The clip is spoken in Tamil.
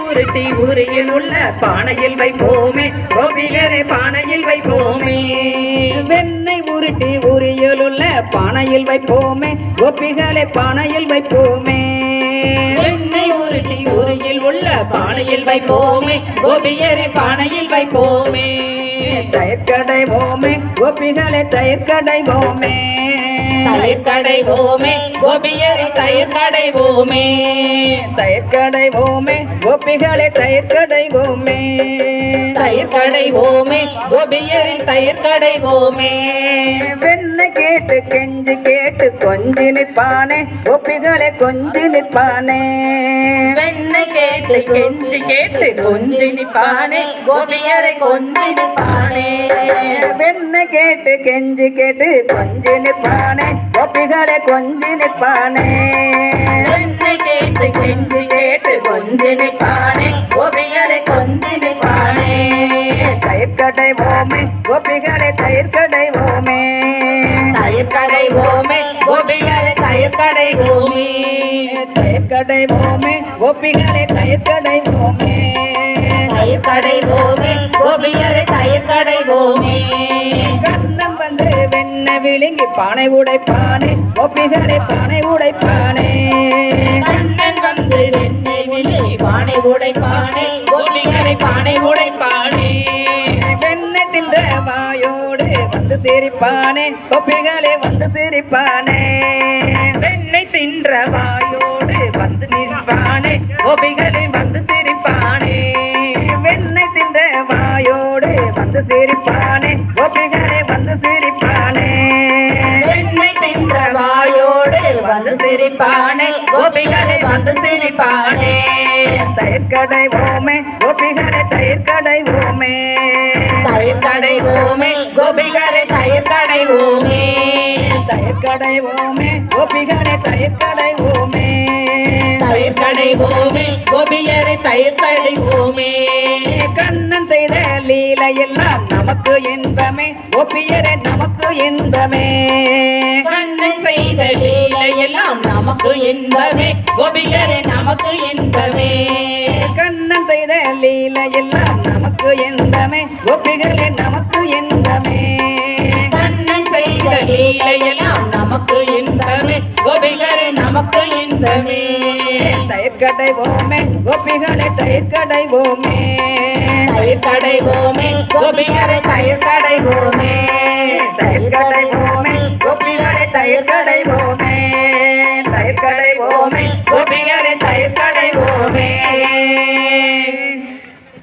உருட்டி உரியில் உள்ள பானையில் வைப்போமே கோபிகரை பானையில் வைப்போமே வெண்ணெய் உருட்டி உரியில் உள்ள பானையில் வைப்போமே கோபிகளை பானையில் வைப்போமே வெண்ணெய் உருட்டி உரியில் உள்ள பானையில் வைப்போமே கோபிகரை பானையில் வைப்போமே தயிர் கடைவோமே கோபிகளை தயிர் கடைவோமே தயிர் கடைவோமே கோபியரை தயிர் கடைவோமே தயிர் கடைவோமே கோபிகளை தயிர் கடைவோமே தயிர் கடைவோமே கோபியரை தயிர் கடைவோமே வெண்ணெய் கேட்டு கெஞ்சி கேட்டு கொஞ்சி நிற்பானே கோபிகளை கொஞ்சி நிற்பானே வெண்ணெய் கேட்டு கெஞ்சி கேட்டு கொஞ்சி நிற்பானே கோபியரை கொஞ்சி நிற்பானே வெண்ணெய் கேட்டு கெஞ்சி கேட்டு கொஞ்சி நிற்பானே கோபிகளை கொஞ்சி நிற்பானே வெண்ணெய் கேட்டு கெஞ்சி கேட்டு கொஞ்சி நிற்பானே கோபியரை கொஞ்சி நிற்பானே தயிர் கடைவோமே கோபிகளை தயிர் கடைவோமே தயிர் கடைவோமே கோபியரை தயிர் கடைவோமே தயிர் கடைவோமே கோபிகளை தயிர் கடைவோமே தயிர் கடைவோமே கோபியரை தயிர் கடைவோமே கண்ணன் வந்து வெண்ணெய் விழுங்கி பானை உடைப்பானே கோபிகளை பானை உடைப்பானே கண்ணன் வந்து வெண்ணெய் விழுங்கி பானை உடைப்பானே கோபியரை பானை உடைப்பானே வெண்ணெய் தின்ற வாயோடு வந்து சிரிப்பானே கோபிகளை வந்து சிரிப்பானே வெண்ணெய் தின்ற வாயோடு வந்து நிற்பானே கோபிகளை வந்து சிரிப்பானே வெண்ணெய் தின்ற வாயோடு வந்து சிரிப்பானே கோபிகளை வந்து சிரிப்பானே வெண்ணெய் தின்ற வாயோடு வந்து சிரிப்பானே கோபிகளை வந்து சிரிப்பானே தயிர் கடைவோமே கோபிகளை தயிர் கடைவோமே தயிர் கடைவோமே கோபிகளை தயிர் கடைவோமே தயிர் கடைவோமே கோபிகளை தயிர் கடைவோமே தயிர் கடைவோமே கோபியரை தயிர் கடைவோமே கண்ணன் செய்த லீலையெல்லாம் நமக்கு இன்பமே கோபியரே நமக்கு இன்பமே கண்ணன் செய்த லீலையெல்லாம் நமக்கு இன்பமே கோபியரை நமக்கு இன்பமே கண்ணன் செய்த லீலையெல்லாம் நமக்கு இன்பமே கோபிகளே நமக்கு இன்பமே கண்ணன் செய்த லீலையெல்லாம் நமக்கு இன்பமே கோபிகரை நமக்கு இன்பமே தயிர் கடைவோமே கோபிகளை தயிர் கடைவோமே தயிர் கடைவோமே கோபிகரை தயிர் கடைவோமே